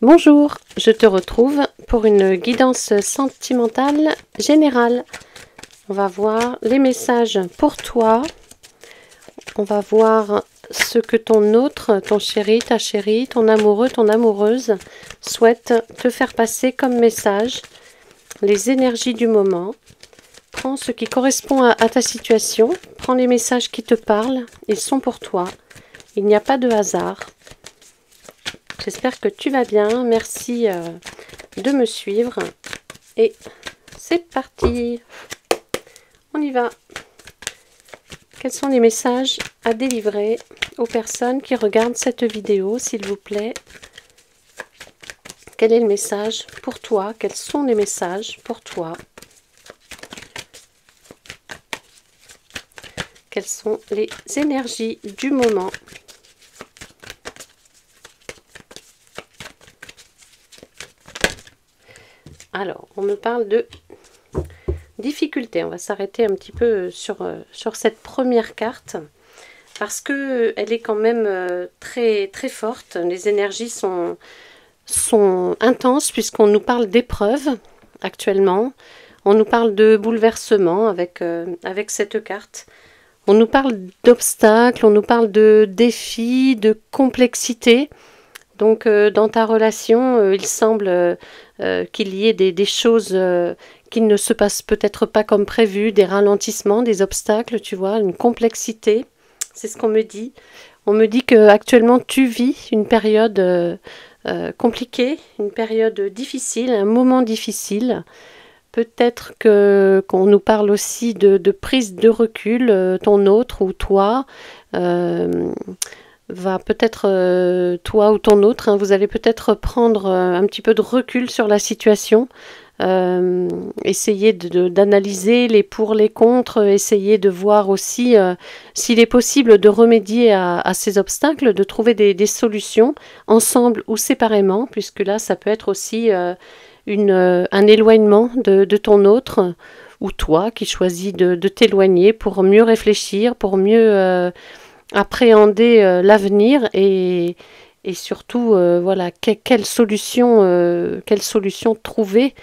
Bonjour, je te retrouve pour une guidance sentimentale générale. On va voir les messages pour toi. On va voir ce que ton autre, ton chéri, ta chérie, ton amoureux, ton amoureuse souhaite te faire passer comme message. Les énergies du moment. Prends ce qui correspond à ta situation. Prends les messages qui te parlent. Ils sont pour toi. Il n'y a pas de hasard. J'espère que tu vas bien. Merci de me suivre. Et c'est parti. On y va. Quels sont les messages à délivrer aux personnes qui regardent cette vidéo, s'il vous plaît? Quel est le message pour toi? Quels sont les messages pour toi? Quelles sont les énergies du moment? Alors, on me parle de difficulté. On va s'arrêter un petit peu sur cette première carte parce que elle est quand même très très forte. Les énergies sont intenses puisqu'on nous parle d'épreuves actuellement. On nous parle de bouleversement avec cette carte. On nous parle d'obstacles, on nous parle de défis, de complexité. Donc dans ta relation, il semble qu'il y ait des choses qui ne se passent peut-être pas comme prévu, des ralentissements, des obstacles, tu vois, une complexité. C'est ce qu'on me dit. On me dit que actuellement tu vis une période compliquée, une période difficile, un moment difficile. Peut-être qu'on nous parle aussi de prise de recul, ton autre ou toi va peut-être, toi ou ton autre, hein, vous allez peut-être prendre un petit peu de recul sur la situation, essayer d'analyser les pour, les contre, essayer de voir aussi s'il est possible de remédier à ces obstacles, de trouver des solutions ensemble ou séparément, puisque là ça peut être aussi un éloignement de ton autre ou toi qui choisis de t'éloigner pour mieux réfléchir, pour mieux appréhender l'avenir et surtout voilà quelle solution trouver,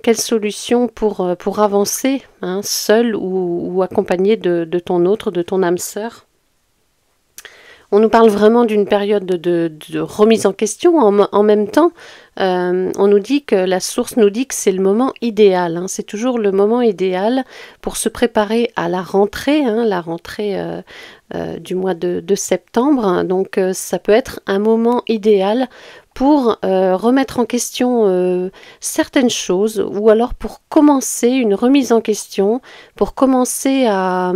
quelle solution pour avancer, hein, seul ou accompagné de ton autre, de ton âme sœur. On nous parle vraiment d'une période de remise en question. En même temps, on nous dit que la source nous dit que c'est le moment idéal. Hein, c'est toujours le moment idéal pour se préparer à la rentrée, hein, du mois de septembre. Donc, ça peut être un moment idéal pour remettre en question certaines choses ou alors pour commencer une remise en question, pour commencer à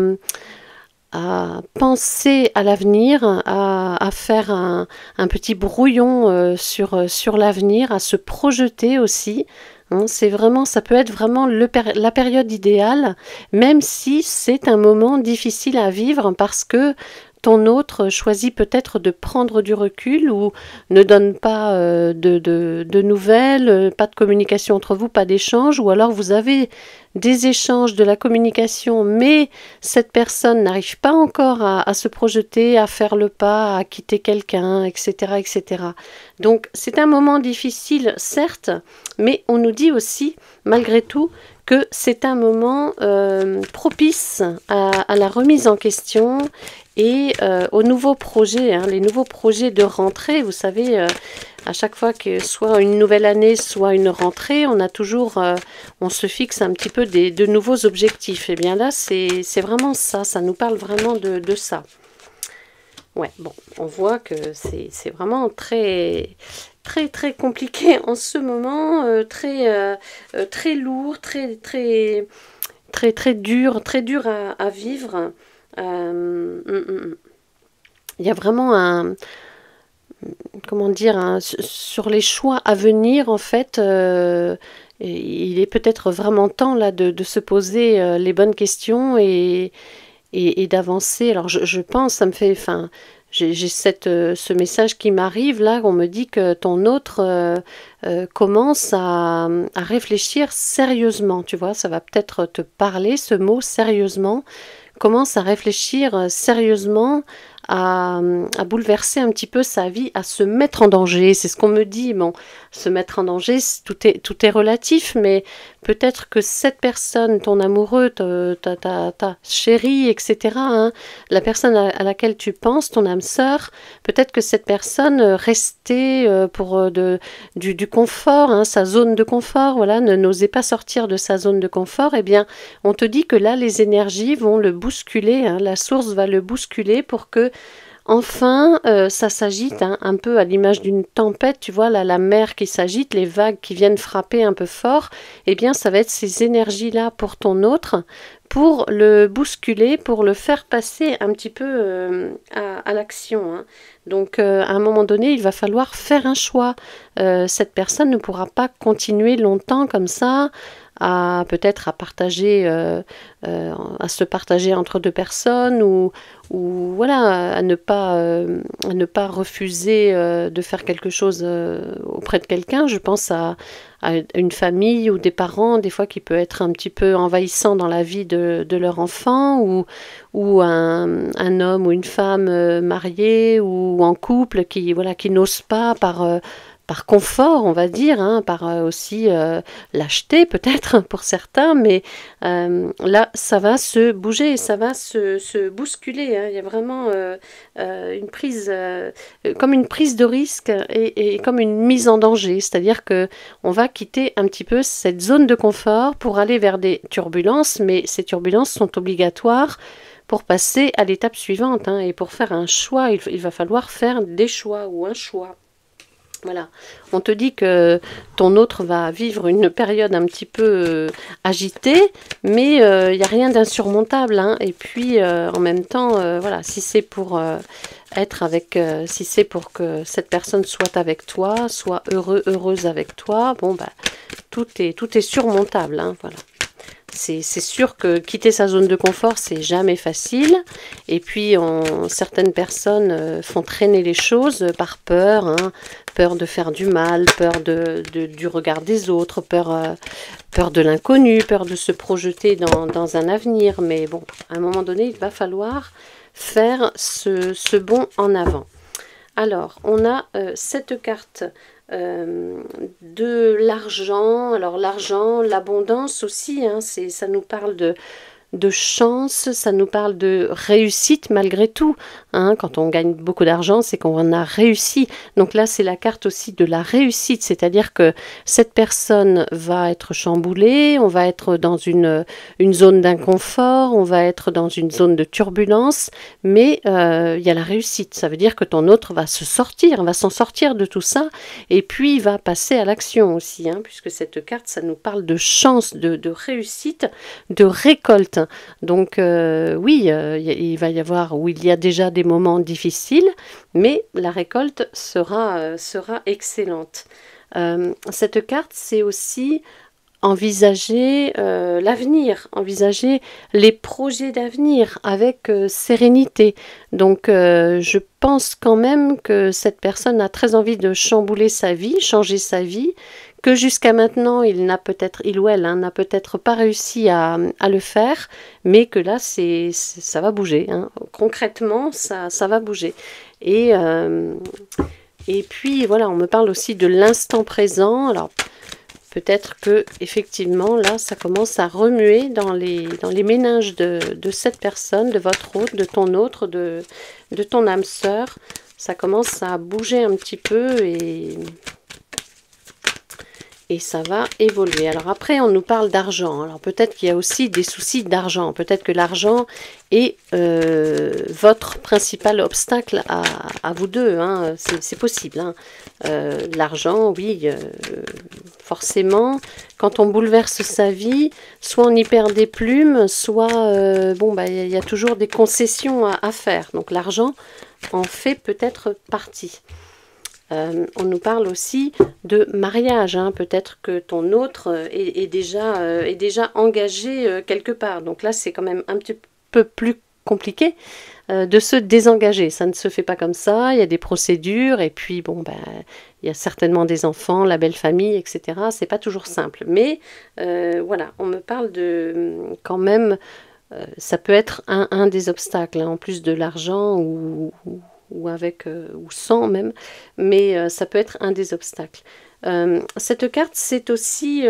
penser à l'avenir, à faire un petit brouillon sur l'avenir, à se projeter aussi. Hein, ça peut être vraiment la période idéale, même si c'est un moment difficile à vivre parce que ton autre choisit peut-être de prendre du recul ou ne donne pas de nouvelles, pas de communication entre vous, pas d'échange, ou alors vous avez des échanges, de la communication, mais cette personne n'arrive pas encore à se projeter, à faire le pas, à quitter quelqu'un, etc., etc. Donc c'est un moment difficile, certes, mais on nous dit aussi, malgré tout, que c'est un moment propice à la remise en question et aux nouveaux projets, hein, les nouveaux projets de rentrée. Vous savez, à chaque fois que soit une nouvelle année, soit une rentrée, on a toujours, on se fixe un petit peu de nouveaux objectifs. Et bien là, c'est vraiment ça, ça nous parle vraiment de ça. Ouais, bon, on voit que c'est vraiment très très très compliqué en ce moment, très lourd, très dur à vivre. Il y a vraiment comment dire, sur les choix à venir, en fait, il est peut-être vraiment temps là de se poser les bonnes questions et d'avancer. Alors je pense, ça me fait, enfin, j'ai ce message qui m'arrive là, on me dit que ton autre commence à réfléchir sérieusement, tu vois, ça va peut-être te parler, ce mot sérieusement, commence à réfléchir sérieusement à bouleverser un petit peu sa vie, à se mettre en danger. C'est ce qu'on me dit. Bon, se mettre en danger, tout est relatif, mais peut-être que cette personne, ton amoureux, ta chérie, etc., hein, la personne à laquelle tu penses, ton âme sœur, peut-être que cette personne restait pour du confort, hein, sa zone de confort, voilà, n'osait pas sortir de sa zone de confort, eh bien, on te dit que là, les énergies vont le bousculer, hein, la source va le bousculer pour que enfin, ça s'agite, hein, un peu à l'image d'une tempête, tu vois, là, la mer qui s'agite, les vagues qui viennent frapper un peu fort, eh bien, ça va être ces énergies-là pour ton autre, pour le bousculer, pour le faire passer un petit peu à l'action, hein. Donc, à un moment donné, il va falloir faire un choix. Cette personne ne pourra pas continuer longtemps comme ça, à peut-être à se partager entre deux personnes ou voilà à ne pas refuser de faire quelque chose auprès de quelqu'un. Je pense à une famille ou des parents des fois qui peut être un petit peu envahissant dans la vie de leur enfant ou un homme ou une femme mariés ou en couple qui n'ose pas par confort, on va dire, hein, par aussi lâcheté peut-être pour certains, mais là, ça va se bouger, ça va se bousculer, hein. Il y a vraiment une prise, comme une prise de risque et comme une mise en danger, c'est-à-dire que on va quitter un petit peu cette zone de confort pour aller vers des turbulences, mais ces turbulences sont obligatoires pour passer à l'étape suivante, hein, et pour faire un choix, il va falloir faire des choix ou un choix. Voilà, on te dit que ton autre va vivre une période un petit peu agitée, mais il n'y a rien d'insurmontable, hein. Et puis en même temps, voilà, si c'est pour si c'est pour que cette personne soit avec toi, soit heureuse avec toi, bon bah tout est surmontable, hein, voilà. C'est sûr que quitter sa zone de confort, c'est jamais facile. Et puis, certaines personnes font traîner les choses par peur, hein, peur de faire du mal, peur du regard des autres, peur de l'inconnu, peur de se projeter dans un avenir. Mais bon, à un moment donné, il va falloir faire ce bond en avant. Alors, on a cette carte de l'argent. Alors l'argent, l'abondance aussi, hein, ça nous parle de chance, ça nous parle de réussite malgré tout, hein. Quand on gagne beaucoup d'argent, c'est qu'on a réussi. Donc là, c'est la carte aussi de la réussite, c'est-à-dire que cette personne va être chamboulée, on va être dans une zone d'inconfort, on va être dans une zone de turbulence, mais il y a la réussite. Ça veut dire que ton autre va s'en sortir de tout ça, et puis il va passer à l'action aussi, hein, puisque cette carte, ça nous parle de chance, de réussite, de récolte. Donc oui, il va y avoir, ou il y a déjà des moments difficiles, mais la récolte sera excellente. Cette carte, c'est aussi envisager l'avenir, envisager les projets d'avenir avec sérénité. Donc je pense quand même que cette personne a très envie de chambouler sa vie, changer sa vie, que jusqu'à maintenant il ou elle, hein, n'a peut-être pas réussi à le faire, mais que là ça va bouger, hein. Concrètement ça va bouger. Et puis voilà, on me parle aussi de l'instant présent. Alors peut-être que effectivement là ça commence à remuer dans les méninges de cette personne, de votre autre, de ton autre, de ton âme sœur. Ça commence à bouger un petit peu et ça va évoluer. Alors après, on nous parle d'argent. Alors peut-être qu'il y a aussi des soucis d'argent. Peut-être que l'argent est votre principal obstacle à vous deux, hein. C'est possible, hein. L'argent, oui, forcément, quand on bouleverse sa vie, soit on y perd des plumes, soit bon, bah, y a toujours des concessions à faire. Donc l'argent en fait peut-être partie. On nous parle aussi de mariage, hein. Peut-être que ton autre est déjà engagé quelque part. Donc là, c'est quand même un petit peu plus compliqué de se désengager. Ça ne se fait pas comme ça, il y a des procédures, et puis bon, ben, il y a certainement des enfants, la belle famille, etc. C'est pas toujours simple. Mais voilà, on me parle de quand même ça peut être un des obstacles, hein, en plus de l'argent ou avec ou sans même, mais ça peut être un des obstacles. Cette carte, c'est aussi,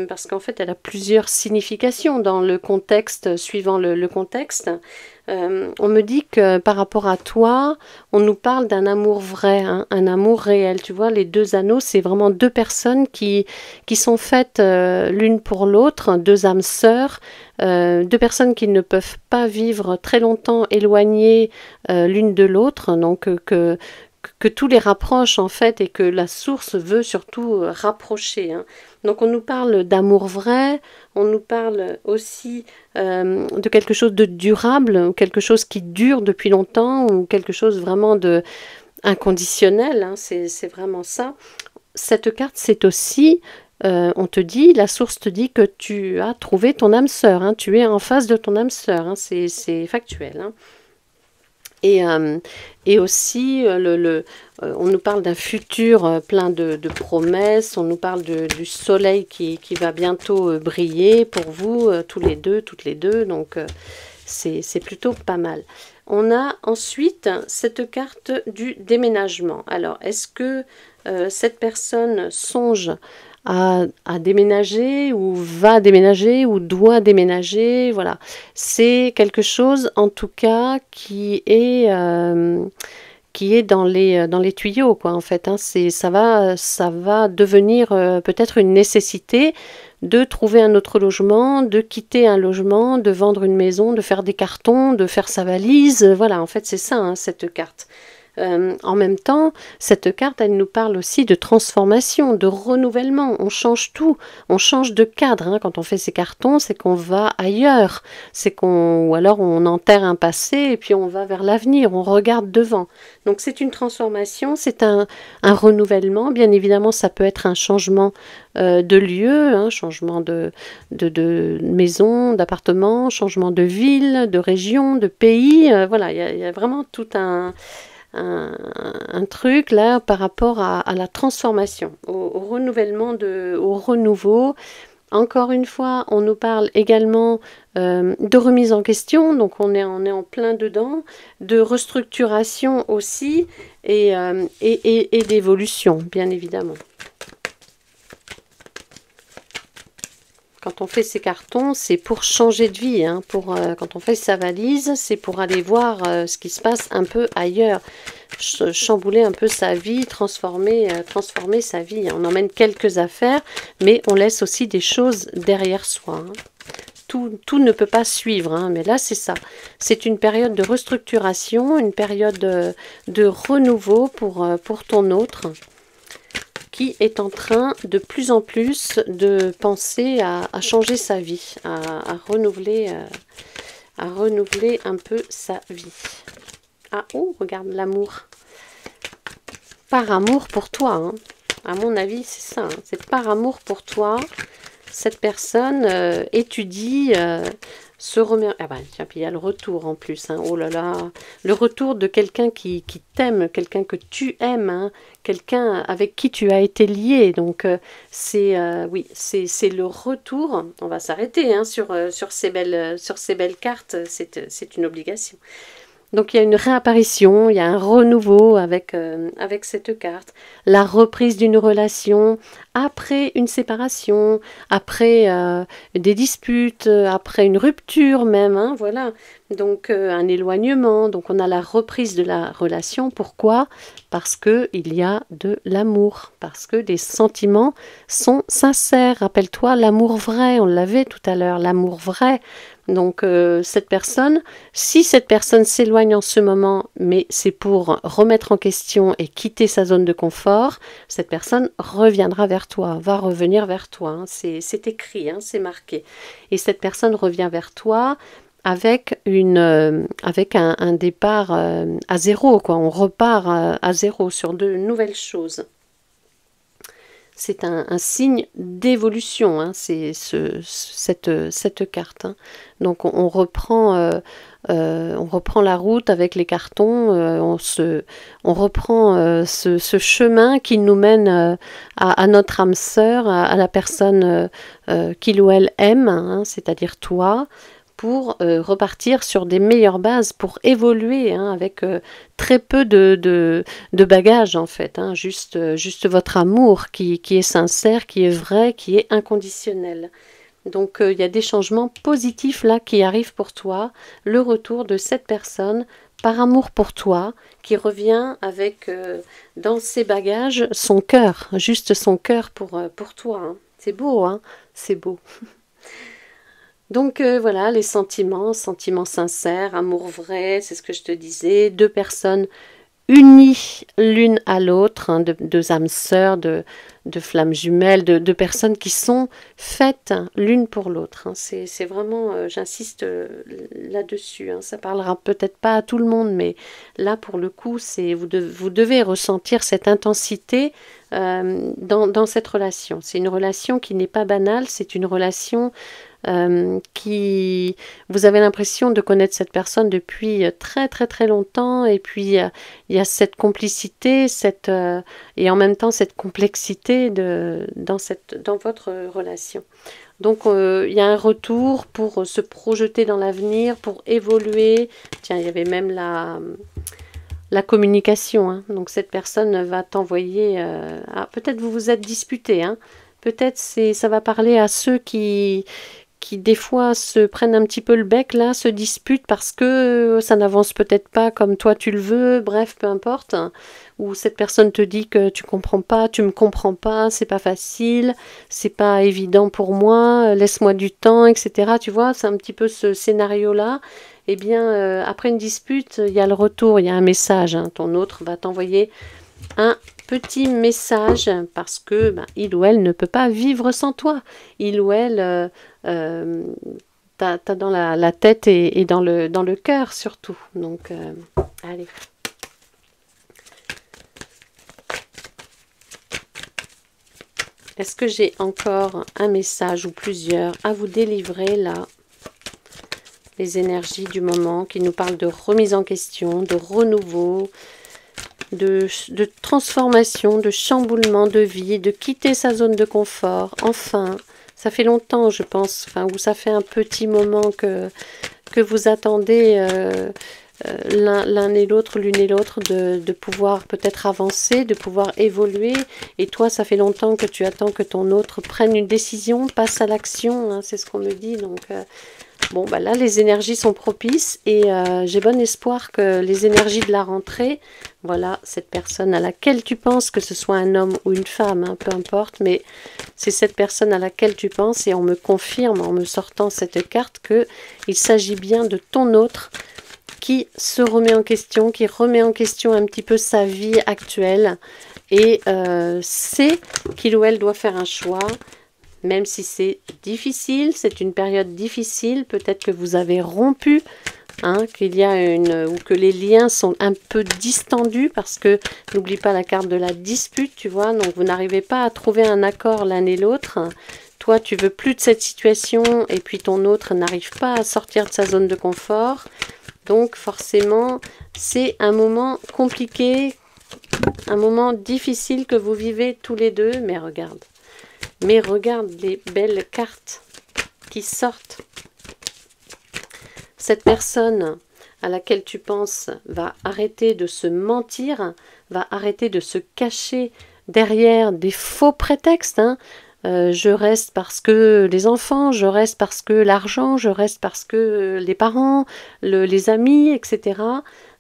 parce qu'en fait, elle a plusieurs significations dans le contexte, suivant le contexte. On me dit que par rapport à toi, on nous parle d'un amour vrai, hein, un amour réel. Tu vois, les deux anneaux, c'est vraiment deux personnes qui sont faites l'une pour l'autre, deux âmes sœurs, deux personnes qui ne peuvent pas vivre très longtemps éloignées l'une de l'autre, donc que tout les rapproche en fait et que la source veut surtout rapprocher, hein. Donc on nous parle d'amour vrai, on nous parle aussi de quelque chose de durable, ou quelque chose qui dure depuis longtemps, ou quelque chose vraiment de inconditionnel, hein, c'est vraiment ça. Cette carte, c'est aussi, on te dit, la source te dit que tu as trouvé ton âme sœur, hein, tu es en face de ton âme sœur, hein, c'est factuel, hein. Et aussi, on nous parle d'un futur plein de promesses, on nous parle du soleil qui va bientôt briller pour vous, tous les deux, toutes les deux, donc c'est plutôt pas mal. On a ensuite cette carte du déménagement. Alors, est-ce que cette personne songe à déménager ou va déménager ou doit déménager, voilà. C'est quelque chose en tout cas qui est dans les tuyaux, quoi, en fait, hein. Ça va devenir peut-être une nécessité de trouver un autre logement, de quitter un logement, de vendre une maison, de faire des cartons, de faire sa valise, voilà, en fait c'est ça, hein, cette carte. En même temps, cette carte, elle nous parle aussi de transformation, de renouvellement. On change tout, on change de cadre, hein. Quand on fait ces cartons, c'est qu'on va ailleurs, ou alors on enterre un passé et puis on va vers l'avenir, on regarde devant. Donc c'est une transformation, c'est un renouvellement. Bien évidemment, ça peut être un changement de lieu, hein, changement de maison, d'appartement, changement de ville, de région, de pays. Voilà, il y a vraiment tout un truc là par rapport à la transformation, au renouvellement, au renouveau. Encore une fois, on nous parle également de remise en question, donc on est en plein dedans, de restructuration aussi et d'évolution, bien évidemment. Quand on fait ses cartons, c'est pour changer de vie, hein, quand on fait sa valise, c'est pour aller voir ce qui se passe un peu ailleurs, chambouler un peu sa vie, transformer sa vie. On emmène quelques affaires, mais on laisse aussi des choses derrière soi, hein. Tout ne peut pas suivre, hein, mais là c'est ça. C'est une période de restructuration, une période de renouveau pour ton autre, qui est en train de plus en plus de penser à changer sa vie, à renouveler un peu sa vie. Ah, oh, regarde l'amour. Par amour pour toi, hein. À mon avis, c'est ça, hein. C'est par amour pour toi. Cette personne étudie, se remet... Ah ben, tiens, puis il y a le retour en plus, hein. Oh là là, le retour de quelqu'un qui t'aime, quelqu'un que tu aimes, hein. Quelqu'un avec qui tu as été lié. Donc oui, c'est le retour. On va s'arrêter, hein, sur ces belles cartes, c'est une obligation. Donc il y a une réapparition, il y a un renouveau avec cette carte, la reprise d'une relation après une séparation, après des disputes, après une rupture même, hein, voilà. Donc un éloignement, donc on a la reprise de la relation. Pourquoi? Parce qu'il y a de l'amour, parce que les sentiments sont sincères. Rappelle-toi, l'amour vrai, on l'avait tout à l'heure, l'amour vrai. Donc si cette personne s'éloigne en ce moment, mais c'est pour remettre en question et quitter sa zone de confort, cette personne reviendra vers toi, va revenir vers toi, hein. C'est écrit, hein, c'est marqué. Et cette personne revient vers toi avec un départ à zéro, quoi. On repart à zéro sur de nouvelles choses. C'est un signe d'évolution, hein, c'est cette carte, hein. Donc on reprend la route avec les cartons, on reprend ce chemin qui nous mène à notre âme sœur, à la personne qu'il ou elle aime, hein, c'est-à-dire toi, pour repartir sur des meilleures bases, pour évoluer hein, avec très peu de bagages en fait, hein, juste votre amour qui est sincère, qui est vrai, qui est inconditionnel. Donc il y a des changements positifs là qui arrivent pour toi, le retour de cette personne par amour pour toi, qui revient avec dans ses bagages son cœur, juste son cœur pour toi. Hein. C'est beau, hein, c'est beau. Donc voilà, les sentiments sincères, amour vrai, c'est ce que je te disais, deux personnes unies l'une à l'autre, hein, deux âmes sœurs, de flammes jumelles, de personnes qui sont faites l'une pour l'autre. Hein. C'est vraiment, j'insiste là-dessus. Hein. Ça parlera peut-être pas à tout le monde, mais là pour le coup, vous devez ressentir cette intensité dans cette relation. C'est une relation qui n'est pas banale, c'est une relation qui vous avez l'impression de connaître cette personne depuis très très très longtemps et puis il y a cette complicité et en même temps cette complexité dans votre relation. Donc il y a un retour pour se projeter dans l'avenir, pour évoluer. Tiens, il y avait même la communication. Hein. Donc cette personne va t'envoyer... peut-être vous vous êtes disputé. Hein. Peut-être ça va parler à ceux qui des fois se prennent un petit peu le bec là, se disputent parce que ça n'avance peut-être pas comme toi tu le veux, bref, peu importe. Ou cette personne te dit que tu comprends pas, tu me comprends pas, c'est pas facile, c'est pas évident pour moi, laisse-moi du temps, etc. Tu vois, c'est un petit peu ce scénario-là. Eh bien, après une dispute, il y a le retour, il y a un message. Hein. Ton autre va t'envoyer un petit message parce que il ou elle ne peut pas vivre sans toi. Il ou elle t'as dans la tête et dans le cœur surtout. Donc allez. Est-ce que j'ai encore un message ou plusieurs à vous délivrer là? Les énergies du moment qui nous parlent de remise en question, de renouveau, de transformation, de chamboulement de vie, de quitter sa zone de confort. Enfin, ça fait longtemps, je pense, ou ça fait un petit moment que vous attendez l'un et l'autre, l'une et l'autre, de pouvoir peut-être avancer, de pouvoir évoluer. Et toi, ça fait longtemps que tu attends que ton autre prenne une décision, passe à l'action, hein, c'est ce qu'on me dit. Donc, bon, là, les énergies sont propices et j'ai bon espoir que les énergies de la rentrée, voilà, cette personne à laquelle tu penses, que ce soit un homme ou une femme, hein, peu importe, mais c'est cette personne à laquelle tu penses et on me confirme en me sortant cette carte qu'il s'agit bien de ton autre qui se remet en question, qui remet en question un petit peu sa vie actuelle et sait qu'il ou elle doit faire un choix. Même si c'est difficile, c'est une période difficile, peut-être que vous avez rompu, hein, qu'il y a ou que les liens sont un peu distendus parce que n'oublie pas la carte de la dispute, tu vois, donc vous n'arrivez pas à trouver un accord l'un et l'autre. Toi, tu veux plus de cette situation et puis ton autre n'arrive pas à sortir de sa zone de confort. Donc forcément, c'est un moment compliqué, un moment difficile que vous vivez tous les deux, mais regarde. Mais regarde les belles cartes qui sortent. Cette personne à laquelle tu penses va arrêter de se mentir, va arrêter de se cacher derrière des faux prétextes. Hein. Je reste parce que les enfants, je reste parce que l'argent, je reste parce que les parents, les amis, etc.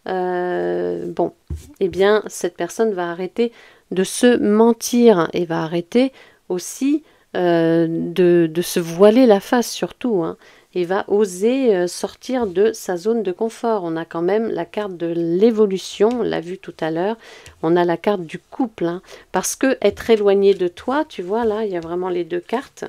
Bon, eh bien, cette personne va arrêter de se mentir et va arrêter aussi de se voiler la face surtout, hein, et va oser sortir de sa zone de confort. On a quand même la carte de l'évolution, on l'a vu tout à l'heure, on a la carte du couple, hein, parce que être éloigné de toi, tu vois là, il y a vraiment les deux cartes.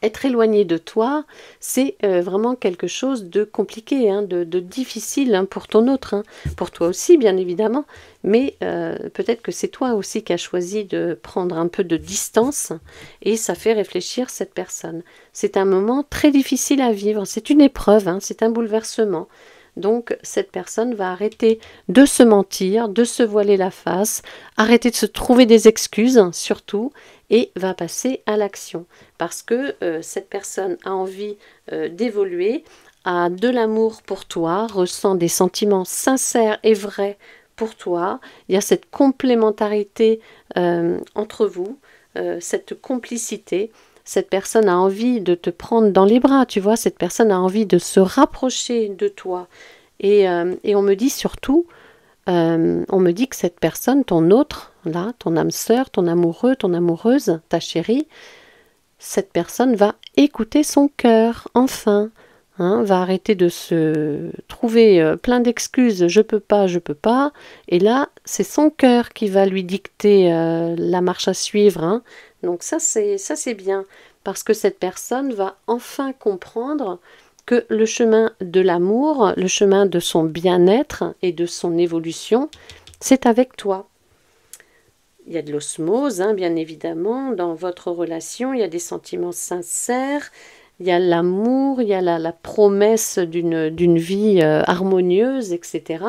Être éloigné de toi, c'est vraiment quelque chose de compliqué, hein, de difficile, hein, pour ton autre, hein, pour toi aussi bien évidemment, mais peut-être que c'est toi aussi qui as choisi de prendre un peu de distance et ça fait réfléchir cette personne. C'est un moment très difficile à vivre, c'est une épreuve, hein, c'est un bouleversement. Donc cette personne va arrêter de se mentir, de se voiler la face, arrêter de se trouver des excuses surtout, et va passer à l'action. Parce que cette personne a envie d'évoluer, a de l'amour pour toi, ressent des sentiments sincères et vrais pour toi. Il y a cette complémentarité entre vous, cette complicité. Cette personne a envie de te prendre dans les bras, tu vois, cette personne a envie de se rapprocher de toi. Et on me dit surtout, on me dit que cette personne, ton autre, là, ton âme sœur, ton amoureux, ton amoureuse, ta chérie, cette personne va écouter son cœur, enfin, hein, va arrêter de se trouver plein d'excuses, je peux pas, et là, c'est son cœur qui va lui dicter la marche à suivre, hein. Donc ça c'est bien, parce que cette personne va enfin comprendre que le chemin de l'amour, le chemin de son bien-être et de son évolution, c'est avec toi. Il y a de l'osmose, hein, bien évidemment, dans votre relation, il y a des sentiments sincères, il y a l'amour, il y a la promesse d'une vie harmonieuse, etc.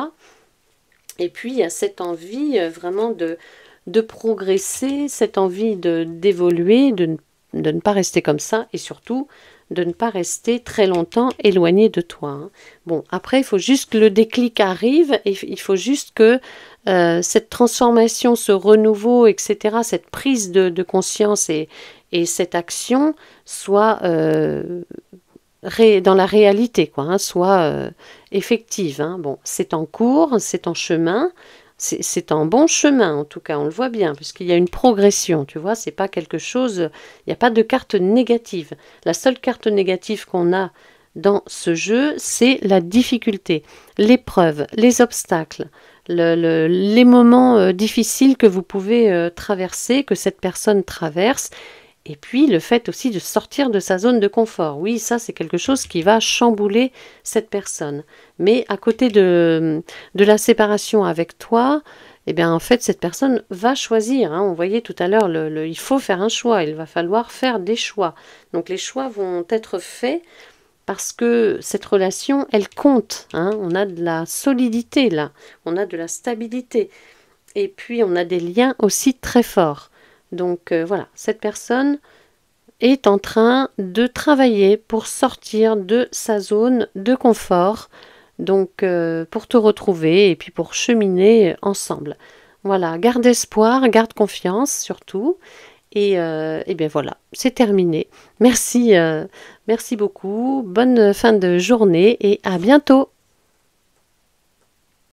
Et puis, il y a cette envie vraiment de progresser, cette envie d'évoluer, de ne pas rester comme ça, et surtout de ne pas rester très longtemps éloigné de toi, hein. Bon, après, il faut juste que le déclic arrive, et il faut juste que cette transformation, ce renouveau, etc., cette prise de conscience et cette action soit dans la réalité, quoi, hein, soit effective, hein. Bon, c'est en cours, c'est en chemin, c'est en bon chemin, en tout cas, on le voit bien, puisqu'il y a une progression, tu vois, c'est pas quelque chose, il n'y a pas de carte négative. La seule carte négative qu'on a dans ce jeu, c'est la difficulté, l'épreuve, les obstacles, les moments difficiles que vous pouvez traverser, que cette personne traverse, et puis le fait aussi de sortir de sa zone de confort. Oui, ça c'est quelque chose qui va chambouler cette personne. Mais à côté de la séparation avec toi, eh bien en fait cette personne va choisir, hein. On voyait tout à l'heure, il faut faire un choix, il va falloir faire des choix. Donc les choix vont être faits parce que cette relation, elle compte, hein. On a de la solidité là, on a de la stabilité. Et puis on a des liens aussi très forts. Donc voilà, cette personne est en train de travailler pour sortir de sa zone de confort, donc pour te retrouver et puis pour cheminer ensemble. Voilà, garde espoir, garde confiance surtout. Et bien voilà, c'est terminé. Merci beaucoup, bonne fin de journée et à bientôt.